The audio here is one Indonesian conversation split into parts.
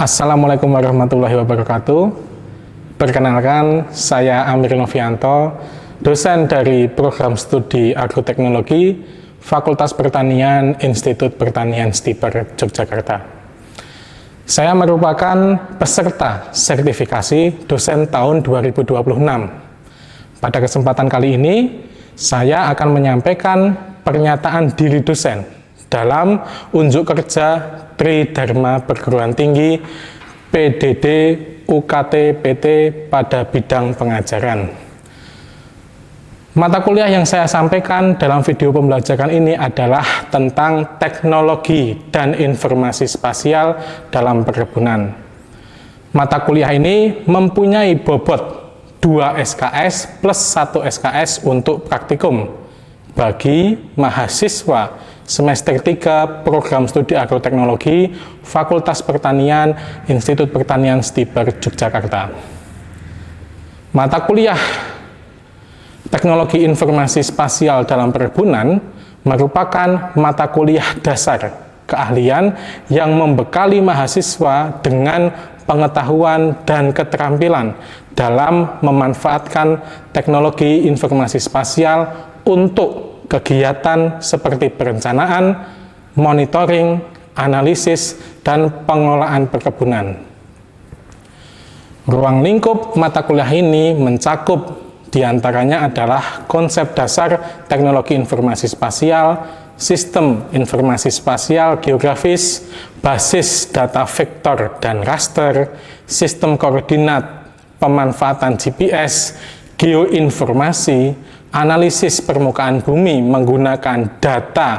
Assalamualaikum warahmatullahi wabarakatuh. Perkenalkan, saya Amir Novianto, dosen dari Program Studi Agroteknologi, Fakultas Pertanian, Institut Pertanian Stiper, Yogyakarta. Saya merupakan peserta sertifikasi dosen tahun 2026. Pada kesempatan kali ini, saya akan menyampaikan pernyataan diri dosen dalam unjuk kerja Tridharma Perguruan Tinggi PDD UKT PT pada bidang pengajaran. Mata kuliah yang saya sampaikan dalam video pembelajaran ini adalah tentang teknologi dan informasi spasial dalam perkebunan. Mata kuliah ini mempunyai bobot 2 SKS plus 1 SKS untuk praktikum bagi mahasiswa semester 3 Program Studi Agroteknologi Fakultas Pertanian Institut Pertanian Stiper Yogyakarta. Mata kuliah Teknologi Informasi Spasial dalam Perkebunan merupakan mata kuliah dasar keahlian yang membekali mahasiswa dengan pengetahuan dan keterampilan dalam memanfaatkan teknologi informasi spasial untuk kegiatan seperti perencanaan, monitoring, analisis, dan pengelolaan perkebunan. Ruang lingkup mata kuliah ini mencakup diantaranya adalah konsep dasar teknologi informasi spasial, sistem informasi spasial geografis, basis data vektor dan raster, sistem koordinat, pemanfaatan GPS, geoinformasi, analisis permukaan bumi menggunakan data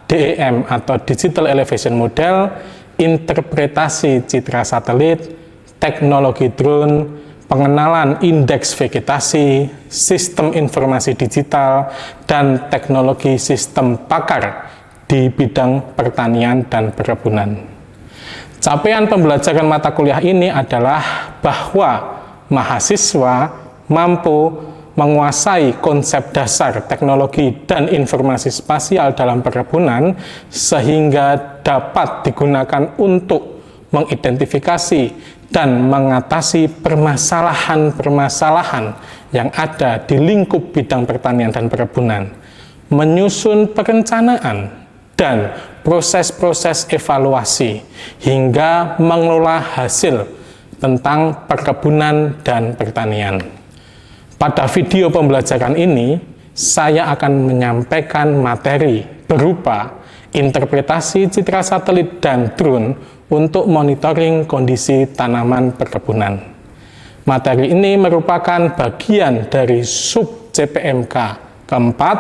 DEM atau Digital Elevation Model, interpretasi citra satelit, teknologi drone, pengenalan indeks vegetasi, sistem informasi digital, dan teknologi sistem pakar di bidang pertanian dan perkebunan. Capaian pembelajaran mata kuliah ini adalah bahwa mahasiswa mampu menguasai konsep dasar teknologi dan informasi spasial dalam perkebunan sehingga dapat digunakan untuk mengidentifikasi dan mengatasi permasalahan-permasalahan yang ada di lingkup bidang pertanian dan perkebunan, menyusun perencanaan dan proses-proses evaluasi hingga mengelola hasil tentang perkebunan dan pertanian. Pada video pembelajaran ini, saya akan menyampaikan materi berupa interpretasi citra satelit dan drone untuk monitoring kondisi tanaman perkebunan. Materi ini merupakan bagian dari sub CPMK keempat,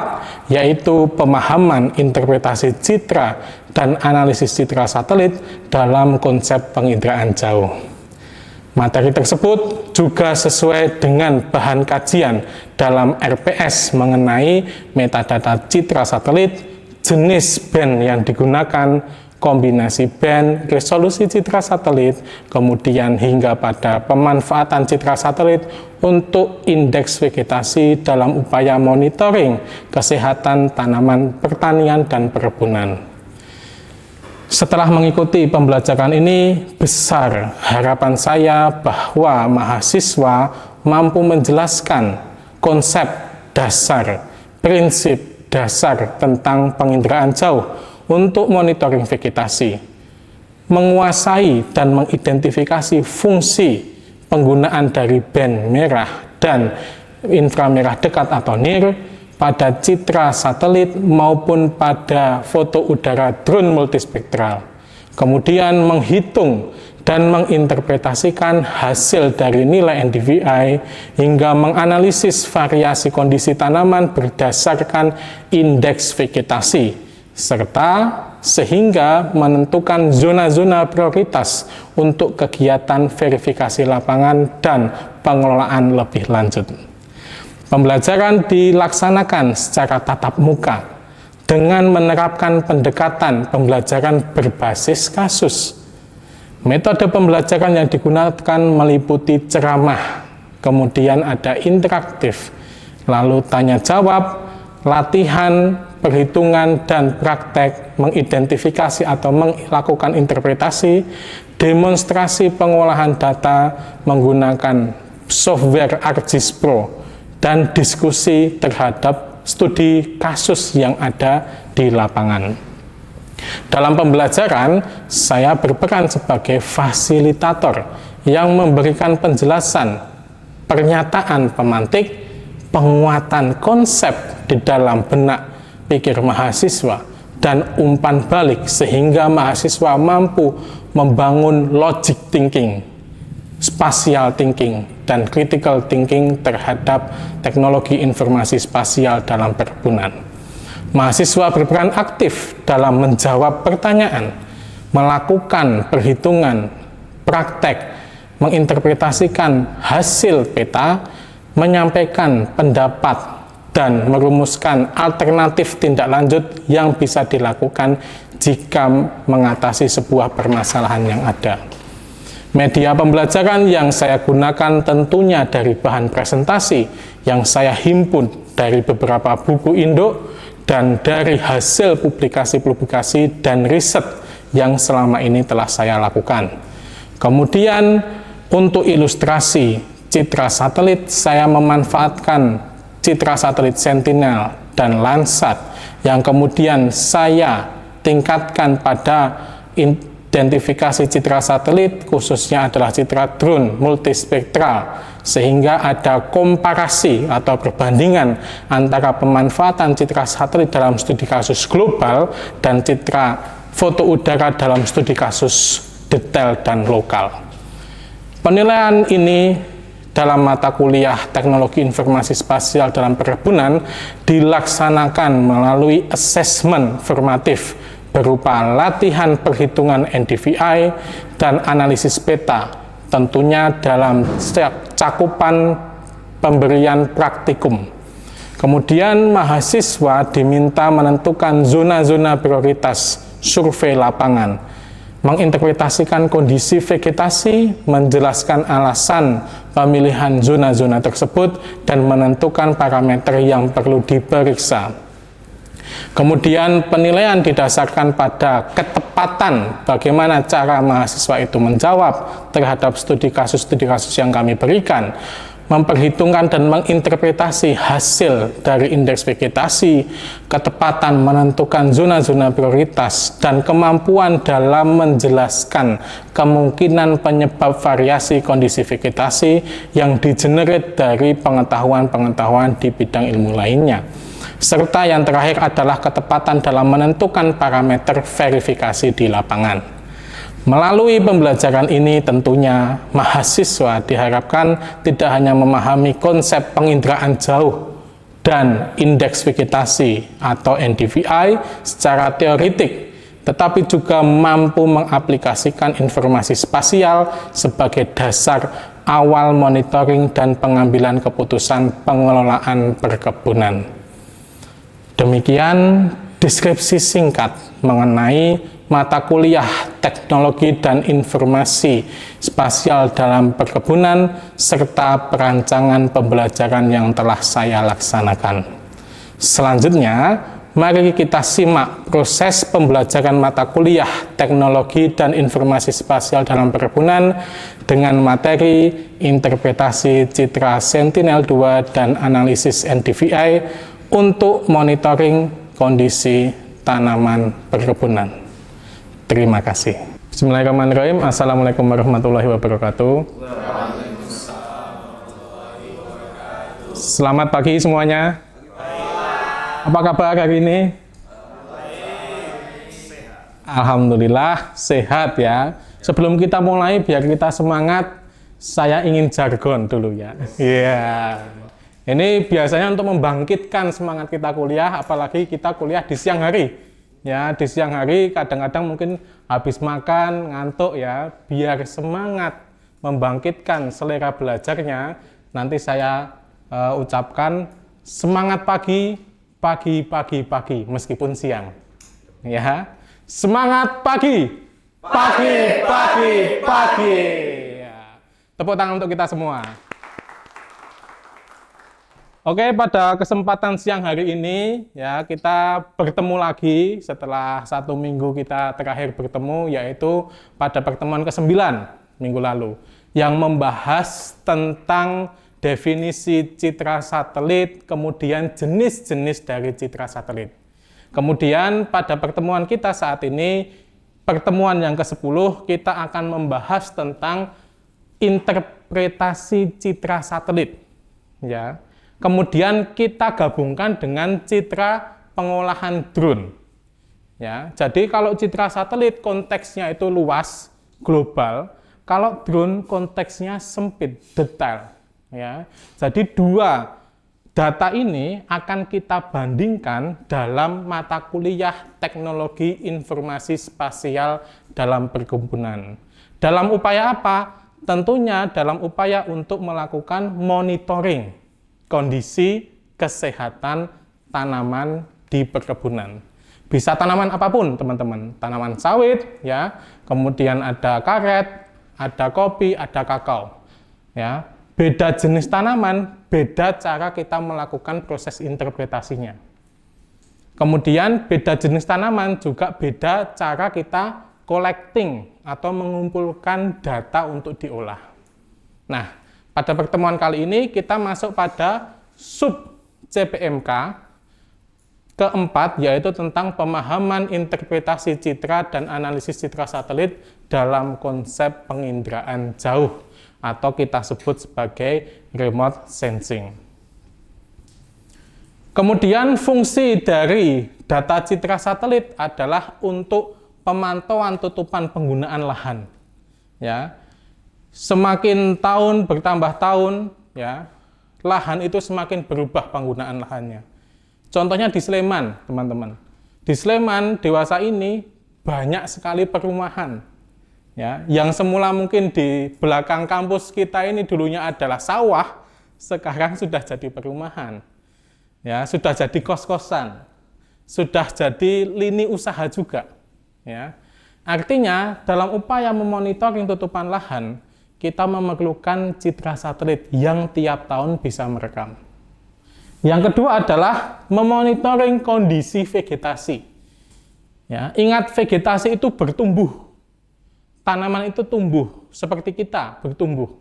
yaitu pemahaman interpretasi citra dan analisis citra satelit dalam konsep penginderaan jauh. Materi tersebut juga sesuai dengan bahan kajian dalam RPS mengenai metadata citra satelit, jenis band yang digunakan, kombinasi band, resolusi citra satelit, kemudian hingga pada pemanfaatan citra satelit untuk indeks vegetasi dalam upaya monitoring kesehatan tanaman pertanian dan perkebunan. Setelah mengikuti pembelajaran ini, besar harapan saya bahwa mahasiswa mampu menjelaskan konsep dasar, prinsip dasar tentang penginderaan jauh untuk monitoring vegetasi, menguasai dan mengidentifikasi fungsi penggunaan dari band merah dan inframerah dekat atau NIR pada citra satelit maupun pada foto udara drone multispektral, kemudian menghitung dan menginterpretasikan hasil dari nilai NDVI hingga menganalisis variasi kondisi tanaman berdasarkan indeks vegetasi, serta sehingga menentukan zona-zona prioritas untuk kegiatan verifikasi lapangan dan pengelolaan lebih lanjut. Pembelajaran dilaksanakan secara tatap muka dengan menerapkan pendekatan pembelajaran berbasis kasus. Metode pembelajaran yang digunakan meliputi ceramah, kemudian ada interaktif, lalu tanya jawab, latihan, perhitungan, dan praktek, mengidentifikasi atau melakukan interpretasi, demonstrasi pengolahan data menggunakan software ArcGIS Pro, dan diskusi terhadap studi kasus yang ada di lapangan. Dalam pembelajaran, saya berperan sebagai fasilitator yang memberikan penjelasan, pernyataan pemantik, penguatan konsep di dalam benak pikir mahasiswa, dan umpan balik sehingga mahasiswa mampu membangun logic thinking, spatial thinking, dan critical thinking terhadap teknologi informasi spasial dalam perkebunan. Mahasiswa berperan aktif dalam menjawab pertanyaan, melakukan perhitungan, praktek, menginterpretasikan hasil peta, menyampaikan pendapat, dan merumuskan alternatif tindak lanjut yang bisa dilakukan jika mengatasi sebuah permasalahan yang ada. Media pembelajaran yang saya gunakan tentunya dari bahan presentasi yang saya himpun dari beberapa buku induk dan dari hasil publikasi-publikasi dan riset yang selama ini telah saya lakukan. Kemudian untuk ilustrasi citra satelit, saya memanfaatkan citra satelit Sentinel dan Landsat yang kemudian saya tingkatkan pada identifikasi citra satelit, khususnya adalah citra drone multispektral, sehingga ada komparasi atau perbandingan antara pemanfaatan citra satelit dalam studi kasus global dan citra foto udara dalam studi kasus detail dan lokal. Penilaian ini dalam mata kuliah Teknologi Informasi Spasial dalam Perkebunan dilaksanakan melalui asesmen formatif berupa latihan perhitungan NDVI dan analisis peta, tentunya dalam cakupan pemberian praktikum. Kemudian mahasiswa diminta menentukan zona-zona prioritas survei lapangan, menginterpretasikan kondisi vegetasi, menjelaskan alasan pemilihan zona-zona tersebut, dan menentukan parameter yang perlu diperiksa. Kemudian penilaian didasarkan pada ketepatan bagaimana cara mahasiswa itu menjawab terhadap studi kasus yang kami berikan, memperhitungkan dan menginterpretasi hasil dari indeks vegetasi, ketepatan menentukan zona-zona prioritas, dan kemampuan dalam menjelaskan kemungkinan penyebab variasi kondisi vegetasi yang digenerate dari pengetahuan-pengetahuan di bidang ilmu lainnya. Serta yang terakhir adalah ketepatan dalam menentukan parameter verifikasi di lapangan. Melalui pembelajaran ini tentunya mahasiswa diharapkan tidak hanya memahami konsep penginderaan jauh dan indeks vegetasi atau NDVI secara teoritik, tetapi juga mampu mengaplikasikan informasi spasial sebagai dasar awal monitoring dan pengambilan keputusan pengelolaan perkebunan. Demikian deskripsi singkat mengenai mata kuliah Teknologi dan Informasi Spasial dalam Perkebunan serta perancangan pembelajaran yang telah saya laksanakan. Selanjutnya, mari kita simak proses pembelajaran mata kuliah Teknologi dan Informasi Spasial dalam Perkebunan dengan materi interpretasi citra Sentinel-2 dan analisis NDVI untuk monitoring kondisi tanaman perkebunan. Terima kasih. Bismillahirrahmanirrahim. Assalamualaikum warahmatullahi wabarakatuh. Selamat pagi semuanya. Apa kabar hari ini? Alhamdulillah sehat ya. Sebelum kita mulai, biar kita semangat, saya ingin jargon dulu ya. Iya. Ini biasanya untuk membangkitkan semangat kita kuliah, apalagi kita kuliah di siang hari. Ya, di siang hari kadang-kadang mungkin habis makan, ngantuk ya, biar semangat membangkitkan selera belajarnya. Nanti saya ucapkan semangat pagi, pagi, pagi, pagi, meskipun siang. Ya, semangat pagi, pagi, pagi, pagi. Ya. Tepuk tangan untuk kita semua. Oke, pada kesempatan siang hari ini ya kita bertemu lagi setelah 1 minggu kita terakhir bertemu, yaitu pada pertemuan ke-9 minggu lalu yang membahas tentang definisi citra satelit, kemudian jenis-jenis dari citra satelit. Kemudian pada pertemuan kita saat ini, pertemuan yang ke-10, kita akan membahas tentang interpretasi citra satelit. Ya. Kemudian kita gabungkan dengan citra pengolahan drone. Ya, jadi kalau citra satelit konteksnya itu luas, global. Kalau drone konteksnya sempit, detail. Ya, jadi dua data ini akan kita bandingkan dalam mata kuliah teknologi informasi spasial dalam perkebunan. Dalam upaya apa? Tentunya dalam upaya untuk melakukan monitoring kondisi kesehatan tanaman di perkebunan. Bisa tanaman apapun, teman-teman. Tanaman sawit, ya. Kemudian ada karet, ada kopi, ada kakao. Ya. Beda jenis tanaman, beda cara kita melakukan proses interpretasinya. Kemudian beda jenis tanaman juga beda cara kita collecting atau mengumpulkan data untuk diolah. Nah, pada pertemuan kali ini kita masuk pada sub CPMK keempat, yaitu tentang pemahaman interpretasi citra dan analisis citra satelit dalam konsep penginderaan jauh atau kita sebut sebagai remote sensing. Kemudian fungsi dari data citra satelit adalah untuk pemantauan tutupan penggunaan lahan. Ya. Semakin tahun bertambah tahun, ya, lahan itu semakin berubah penggunaan lahannya. Contohnya di Sleman, teman-teman. Di Sleman dewasa ini banyak sekali perumahan. Ya, yang semula mungkin di belakang kampus kita ini dulunya adalah sawah, sekarang sudah jadi perumahan. Ya, sudah jadi kos-kosan. Sudah jadi lini usaha juga. Ya. Artinya, dalam upaya memonitoring tutupan lahan, kita memerlukan citra satelit yang tiap tahun bisa merekam. Yang kedua adalah memonitoring kondisi vegetasi. Ya, ingat vegetasi itu bertumbuh. Tanaman itu tumbuh seperti kita bertumbuh.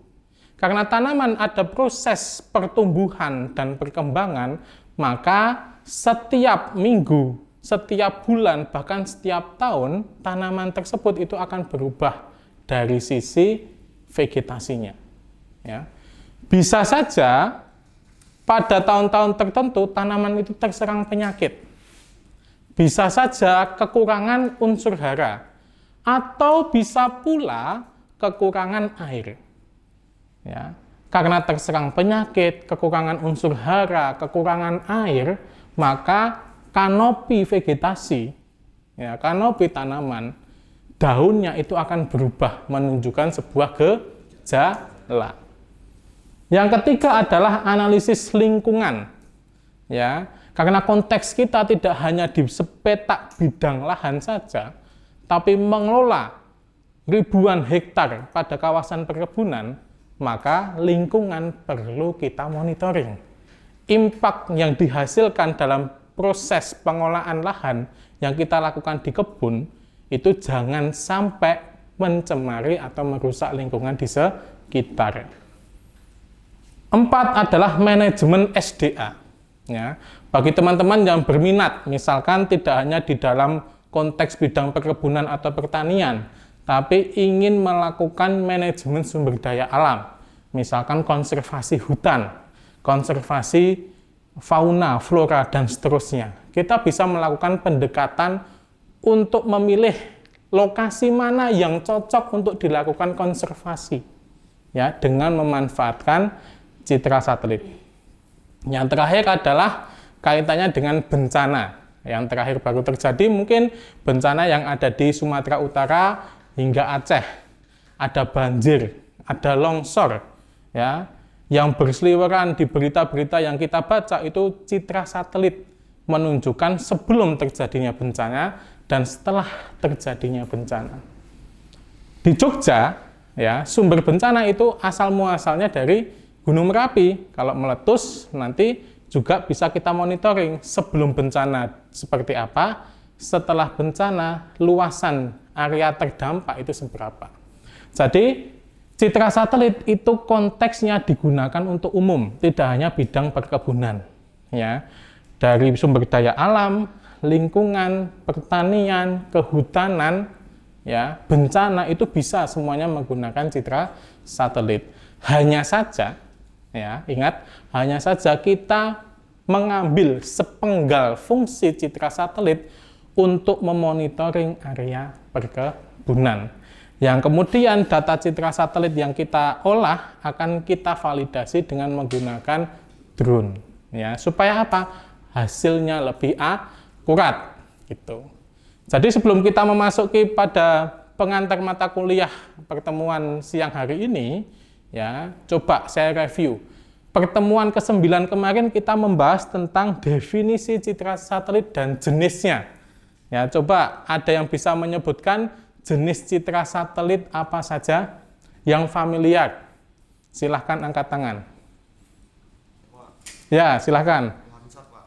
Karena tanaman ada proses pertumbuhan dan perkembangan, maka setiap minggu, setiap bulan, bahkan setiap tahun, tanaman tersebut itu akan berubah dari sisi vegetasinya. Ya. Bisa saja pada tahun-tahun tertentu tanaman itu terserang penyakit. Bisa saja kekurangan unsur hara, atau bisa pula kekurangan air. Ya. Karena terserang penyakit, kekurangan unsur hara, kekurangan air, maka kanopi vegetasi, ya, kanopi tanaman, daunnya itu akan berubah menunjukkan sebuah gejala. Yang ketiga adalah analisis lingkungan. Ya, karena konteks kita tidak hanya di sepetak bidang lahan saja, tapi mengelola ribuan hektar pada kawasan perkebunan, maka lingkungan perlu kita monitoring. Impak yang dihasilkan dalam proses pengolahan lahan yang kita lakukan di kebun itu jangan sampai mencemari atau merusak lingkungan di sekitar. 4 adalah manajemen SDA. Ya, bagi teman-teman yang berminat, misalkan tidak hanya di dalam konteks bidang perkebunan atau pertanian, tapi ingin melakukan manajemen sumber daya alam, misalkan konservasi hutan, konservasi fauna, flora, dan seterusnya. Kita bisa melakukan pendekatan untuk memilih lokasi mana yang cocok untuk dilakukan konservasi, ya, dengan memanfaatkan citra satelit. Yang terakhir adalah kaitannya dengan bencana. Yang terakhir baru terjadi mungkin bencana yang ada di Sumatera Utara hingga Aceh. Ada banjir, ada longsor, ya, yang berseliweran di berita-berita yang kita baca itu citra satelit menunjukkan sebelum terjadinya bencana dan setelah terjadinya bencana. Di Jogja, ya, sumber bencana itu asal muasalnya dari Gunung Merapi kalau meletus nanti juga bisa kita monitoring sebelum bencana seperti apa, setelah bencana luasan area terdampak itu seberapa. Jadi citra satelit itu konteksnya digunakan untuk umum, tidak hanya bidang perkebunan, ya. Dari sumber daya alam, lingkungan, pertanian, kehutanan, ya, bencana itu bisa semuanya menggunakan citra satelit. Hanya saja, ya, ingat, hanya saja kita mengambil sepenggal fungsi citra satelit untuk memonitoring area perkebunan. Yang kemudian data citra satelit yang kita olah akan kita validasi dengan menggunakan drone, ya, supaya apa? Hasilnya lebih akurat gitu. Jadi sebelum kita memasuki pada pengantar mata kuliah pertemuan siang hari ini, ya, coba saya review. Pertemuan ke-9 kemarin kita membahas tentang definisi citra satelit dan jenisnya. Ya, coba ada yang bisa menyebutkan jenis citra satelit apa saja yang familiar? Silahkan angkat tangan. Ya, silahkan. Landsat, Pak.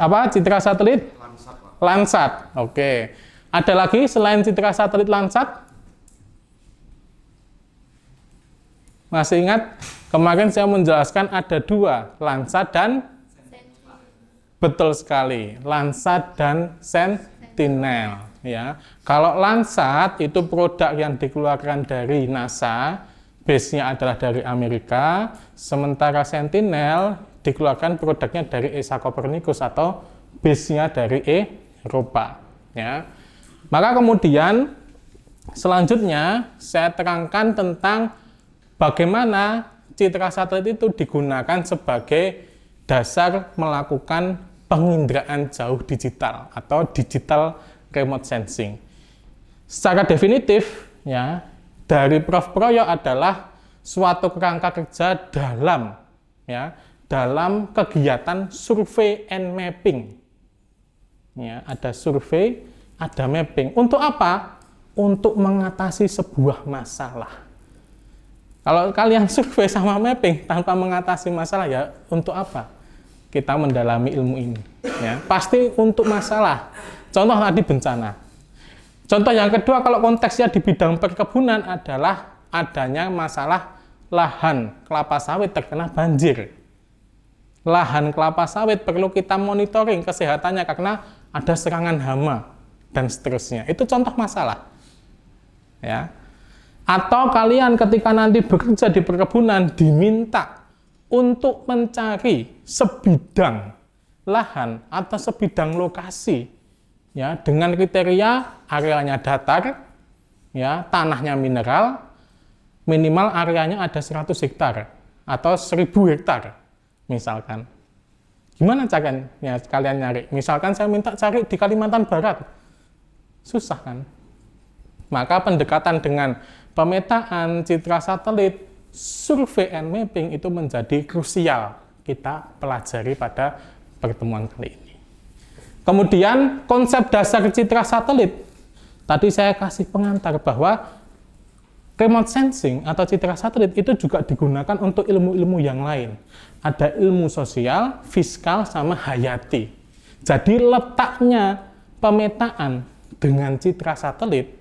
Apa citra satelit? Landsat, Pak. Landsat. Oke. Ada lagi selain citra satelit Landsat? Masih ingat? Kemarin saya menjelaskan ada dua, Landsat dan betul sekali, Landsat dan Sentinel. Ya, kalau Landsat itu produk yang dikeluarkan dari NASA, base-nya adalah dari Amerika, sementara Sentinel dikeluarkan produknya dari ESA Copernicus atau base-nya dari Eropa. Ya, maka kemudian selanjutnya saya terangkan tentang bagaimana citra satelit itu digunakan sebagai dasar melakukan penginderaan jauh digital atau digital remote sensing. Secara definitif, ya, dari Prof. Proyo adalah suatu kerangka kerja dalam, ya, dalam kegiatan survei and mapping. Ya, ada survei, ada mapping. Untuk apa? Untuk mengatasi sebuah masalah. Kalau kalian survei sama mapping tanpa mengatasi masalah, ya untuk apa kita mendalami ilmu ini? Ya, pasti untuk masalah. Contoh tadi bencana. Contoh yang kedua, kalau konteksnya di bidang perkebunan adalah adanya masalah lahan kelapa sawit terkena banjir. Lahan kelapa sawit perlu kita monitoring kesehatannya karena ada serangan hama dan seterusnya. Itu contoh masalah. Ya. Atau kalian ketika nanti bekerja di perkebunan diminta untuk mencari sebidang lahan atau sebidang lokasi, ya, dengan kriteria areanya datar, ya, tanahnya mineral, minimal areanya ada 100 hektar atau 1000 hektar misalkan. Gimana caranya kalian nyari? Misalkan saya minta cari di Kalimantan Barat, susah kan? Maka pendekatan dengan pemetaan, citra satelit, survei and mapping itu menjadi krusial kita pelajari pada pertemuan kali ini. Kemudian konsep dasar citra satelit, tadi saya kasih pengantar bahwa remote sensing atau citra satelit itu juga digunakan untuk ilmu-ilmu yang lain. Ada ilmu sosial, fiskal, sama hayati. Jadi letaknya pemetaan dengan citra satelit,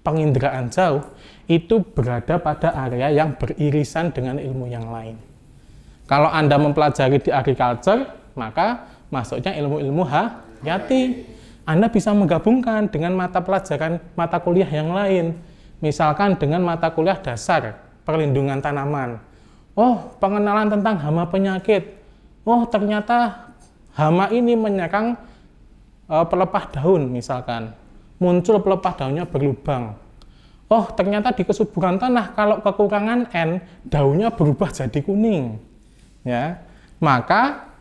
penginderaan jauh, itu berada pada area yang beririsan dengan ilmu yang lain. Kalau Anda mempelajari di agriculture, maka masuknya ilmu-ilmu hayati. Anda bisa menggabungkan dengan mata pelajaran, mata kuliah yang lain. Misalkan dengan mata kuliah dasar, perlindungan tanaman. Oh, pengenalan tentang hama penyakit. Oh, ternyata hama ini menyerang pelepah daun misalkan. Muncul pelepah daunnya berlubang. Oh, ternyata di kesuburan tanah kalau kekurangan N, daunnya berubah jadi kuning. Ya. Maka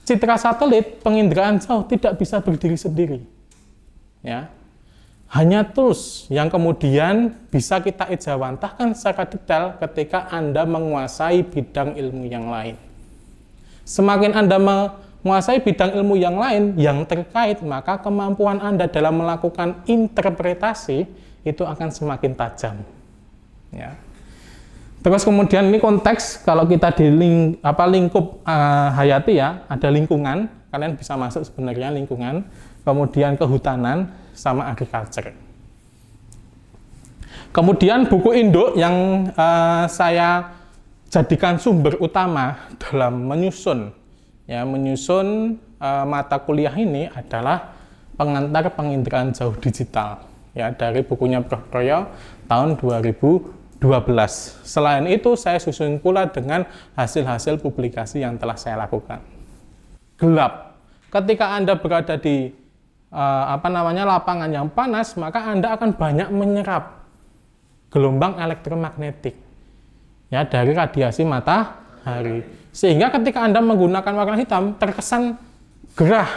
citra satelit penginderaan jauh tidak bisa berdiri sendiri. Ya. Hanya tools yang kemudian bisa kita ejawantahkan secara detail ketika Anda menguasai bidang ilmu yang lain. Semakin Anda menguasai bidang ilmu yang lain yang terkait, maka kemampuan Anda dalam melakukan interpretasi itu akan semakin tajam. Ya. Terus kemudian ini konteks, kalau kita di lingkup hayati ya, ada lingkungan, kalian bisa masuk sebenarnya lingkungan, kemudian kehutanan, sama agriculture. Kemudian buku induk yang saya jadikan sumber utama dalam menyusun mata kuliah ini adalah Pengantar Penginderaan Jauh Digital ya, dari bukunya Prof. Proyo tahun 2012. Selain itu saya susun pula dengan hasil-hasil publikasi yang telah saya lakukan. Gelap. Ketika Anda berada di lapangan yang panas, maka Anda akan banyak menyerap gelombang elektromagnetik ya dari radiasi matahari. Sehingga ketika Anda menggunakan warna hitam terkesan gerah,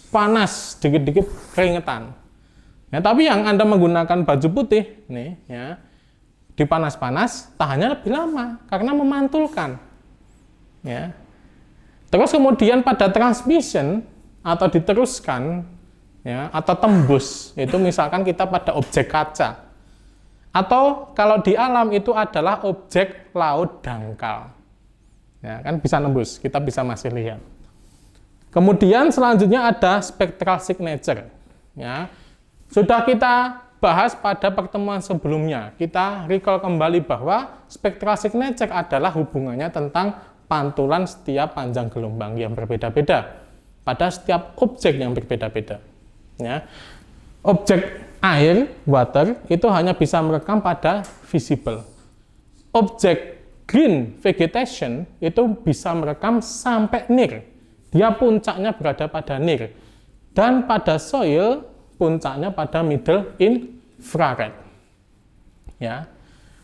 panas, dikit-dikit keringetan. Ya, tapi yang Anda menggunakan baju putih nih ya, di panas-panas tahannya lebih lama karena memantulkan. Ya. Terus kemudian pada transmission atau diteruskan ya, atau tembus, itu misalkan kita pada objek kaca. Atau kalau di alam itu adalah objek laut dangkal. Ya, kan bisa nembus, kita bisa masih lihat. Kemudian selanjutnya ada spectral signature. Ya. Sudah kita bahas pada pertemuan sebelumnya. Kita recall kembali bahwa spectral signature adalah hubungannya tentang pantulan setiap panjang gelombang yang berbeda-beda pada setiap objek yang berbeda-beda. Ya. Objek air, water, itu hanya bisa merekam pada visible. Objek green vegetation itu bisa merekam sampai near. Dia puncaknya berada pada near. Dan pada soil, puncaknya pada middle infrared. Ya.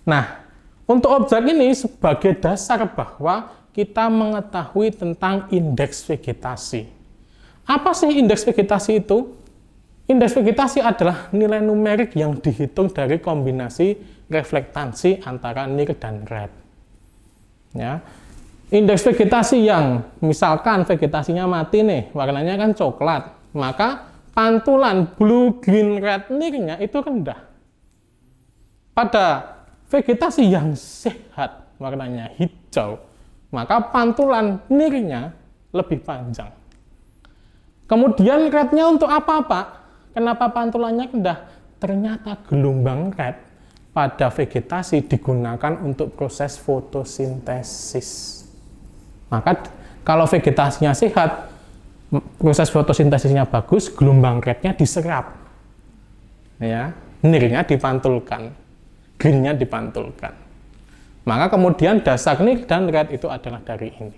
Nah, untuk objek ini sebagai dasar bahwa kita mengetahui tentang indeks vegetasi. Apa sih indeks vegetasi itu? Indeks vegetasi adalah nilai numerik yang dihitung dari kombinasi reflektansi antara near dan red. Ya. Indeks vegetasi yang misalkan vegetasinya mati nih, warnanya kan coklat, maka pantulan blue, green, red near-nya itu rendah. Pada vegetasi yang sehat, warnanya hijau, maka pantulan near-nya lebih panjang. Kemudian red-nya untuk apa-apa? Kenapa pantulannya rendah? Ternyata gelombang red pada vegetasi digunakan untuk proses fotosintesis. Maka kalau vegetasinya sehat, proses fotosintesisnya bagus, gelombang red-nya diserap. Ya, near-nya dipantulkan, green-nya dipantulkan. Maka kemudian dasar near dan red itu adalah dari ini.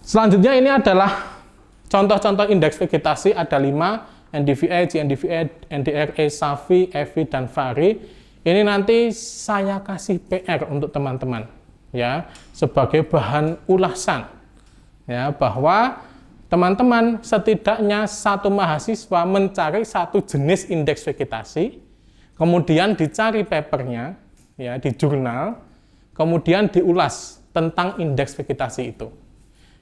Selanjutnya ini adalah contoh-contoh indeks vegetasi, ada 5, NDVI, GNDVI, NDRA, SAVI, EVI, dan VARI. Ini nanti saya kasih PR untuk teman-teman, ya, sebagai bahan ulasan, ya, bahwa teman-teman setidaknya satu mahasiswa mencari satu jenis indeks vegetasi, kemudian dicari papernya, ya, di jurnal, kemudian diulas tentang indeks vegetasi itu.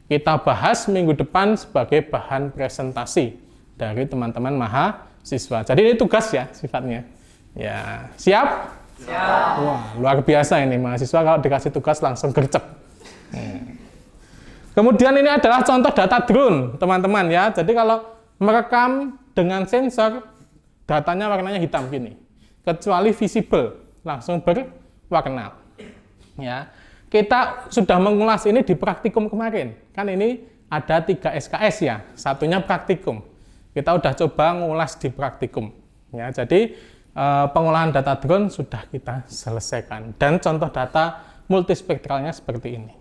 Kita bahas minggu depan sebagai bahan presentasi dari teman-teman mahasiswa. Jadi ini tugas ya sifatnya. Ya, siap? Siap. Wah, luar biasa ini mahasiswa kalau dikasih tugas langsung gercep. Kemudian ini adalah contoh data drone, teman-teman ya. Jadi kalau merekam dengan sensor, datanya warnanya hitam gini. Kecuali visible, langsung berwarna. Ya. Kita sudah mengulas ini di praktikum kemarin. Kan ini ada 3 SKS ya, satunya praktikum. Kita udah coba ngulas di praktikum. Ya, jadi pengolahan data drone sudah kita selesaikan. Dan contoh data multispektralnya seperti ini.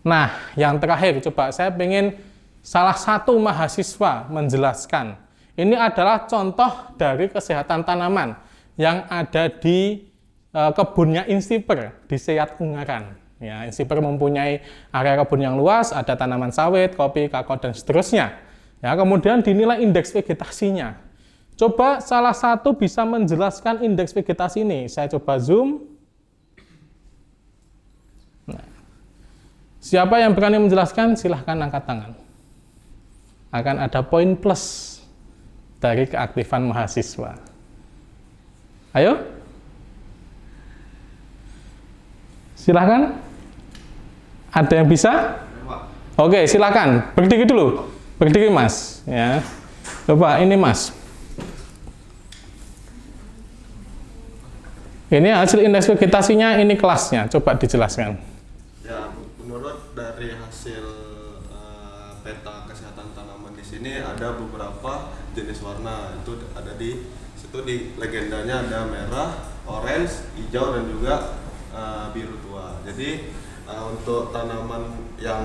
Nah, yang terakhir, coba saya ingin salah satu mahasiswa menjelaskan. Ini adalah contoh dari kesehatan tanaman yang ada di kebunnya Insiper di Seat Ungaran. Ya, Insiper mempunyai area kebun yang luas, ada tanaman sawit, kopi, kakao, dan seterusnya. Ya, kemudian dinilai indeks vegetasinya. Coba salah satu bisa menjelaskan indeks vegetasi ini. Saya coba zoom. Nah, siapa yang berani menjelaskan? Silahkan angkat tangan. Akan ada poin plus dari keaktifan mahasiswa. Ayo. Silahkan. Ada yang bisa? Oke, silahkan. Berdiri dulu. Berdiri, Mas. Ya. Coba, ini Mas. Ini hasil indeks vegetasinya, ini kelasnya. Coba dijelaskan. Ya, menurut dari hasil peta kesehatan tanaman di sini ada beberapa jenis warna. Itu ada di situ, di legendanya ada merah, orange, hijau, dan juga biru tua. Jadi untuk tanaman yang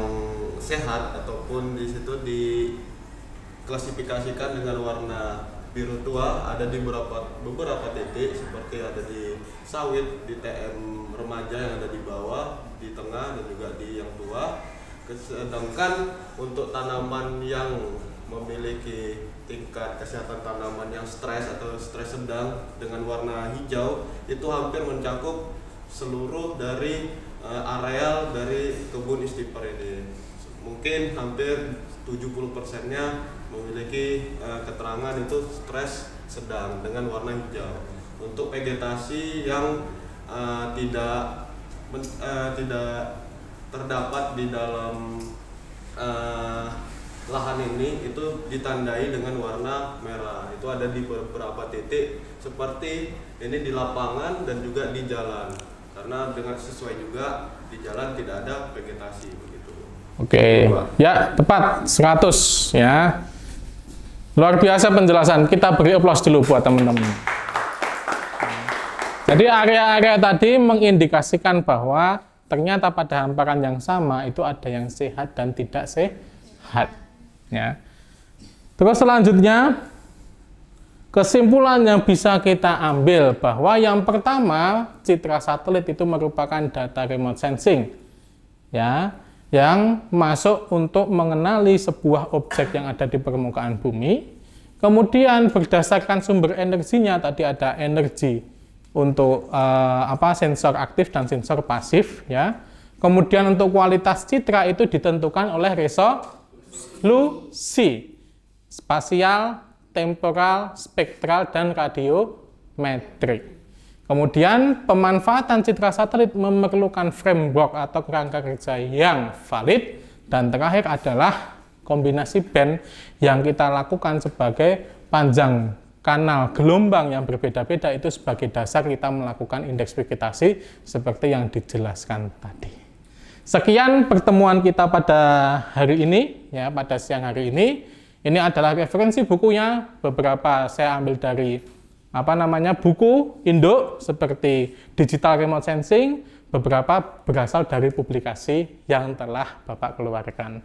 sehat ataupun di situ diklasifikasikan dengan warna biru tua ada di beberapa titik, seperti ada di sawit, di TM remaja yang ada di bawah, di tengah, dan juga di yang tua. Sedangkan untuk tanaman yang memiliki tingkat kesehatan tanaman yang stres atau stres sedang dengan warna hijau itu hampir mencakup seluruh dari areal dari kebun istighfar ini. Mungkin hampir 70%-nya memiliki keterangan itu stres sedang dengan warna hijau. Untuk vegetasi yang tidak terdapat di dalam lahan ini itu ditandai dengan warna merah. Itu ada di beberapa titik seperti ini di lapangan dan juga di jalan. Karena dengan sesuai juga di jalan tidak ada vegetasi begitu. Oke. Ya, tepat 100 ya. Luar biasa penjelasan. Kita beri aplaus dulu buat teman-teman. Jadi area-area tadi mengindikasikan bahwa ternyata pada hamparan yang sama itu ada yang sehat dan tidak sehat. Ya. Terus selanjutnya, kesimpulan yang bisa kita ambil bahwa yang pertama, citra satelit itu merupakan data remote sensing, ya, yang masuk untuk mengenali sebuah objek yang ada di permukaan bumi. Kemudian berdasarkan sumber energinya, tadi ada energi untuk sensor aktif dan sensor pasif, ya. Kemudian untuk kualitas citra itu ditentukan oleh resolusi spasial, temporal, spektral, dan radiometrik. Kemudian pemanfaatan citra satelit memerlukan framework atau kerangka kerja yang valid. Dan terakhir adalah kombinasi band yang kita lakukan sebagai panjang kanal gelombang yang berbeda-beda itu sebagai dasar kita melakukan indeks vegetasi seperti yang dijelaskan tadi. Sekian pertemuan kita pada hari ini, ya, pada siang hari ini. Ini adalah referensi bukunya, beberapa saya ambil dari buku induk seperti Digital Remote Sensing, beberapa berasal dari publikasi yang telah Bapak keluarkan.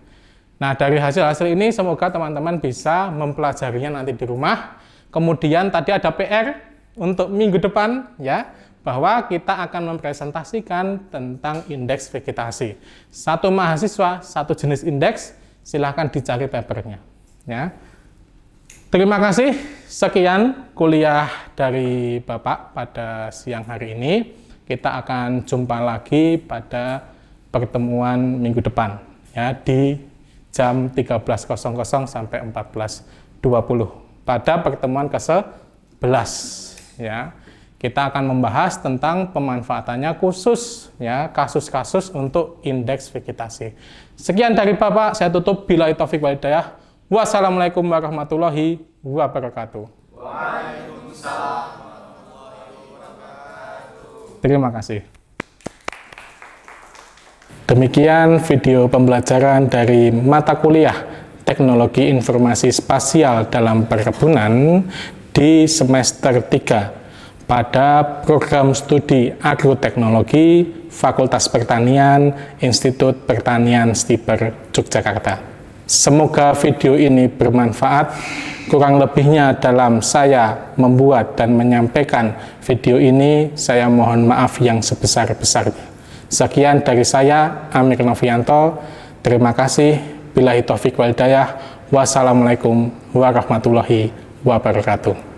Nah, dari hasil-hasil ini semoga teman-teman bisa mempelajarinya nanti di rumah. Kemudian tadi ada PR untuk minggu depan, ya, bahwa kita akan mempresentasikan tentang indeks vegetasi. Satu mahasiswa, satu jenis indeks, silahkan dicari papernya. Ya. Terima kasih. Sekian kuliah dari Bapak pada siang hari ini. Kita akan jumpa lagi pada pertemuan minggu depan, ya, di jam 13.00 sampai 14.20 pada pertemuan ke-11, ya. Kita akan membahas tentang pemanfaatannya khusus, ya, kasus-kasus untuk indeks vegetasi. Sekian dari Bapak, saya tutup. Billahi taufiq wal hidayah. Wassalamualaikum warahmatullahi wabarakatuh. Waalaikumsalam warahmatullahi wabarakatuh. Terima kasih. Demikian video pembelajaran dari mata kuliah Teknologi Informasi Spasial dalam Perkebunan di semester 3 pada program studi Agroteknologi Fakultas Pertanian Institut Pertanian Stiper Yogyakarta. Semoga video ini bermanfaat. Kurang lebihnya dalam saya membuat dan menyampaikan video ini, saya mohon maaf yang sebesar-besarnya. Sekian dari saya, Amir Novianto. Terima kasih. Billahi taufiq wal hidayah. Wassalamualaikum warahmatullahi wabarakatuh.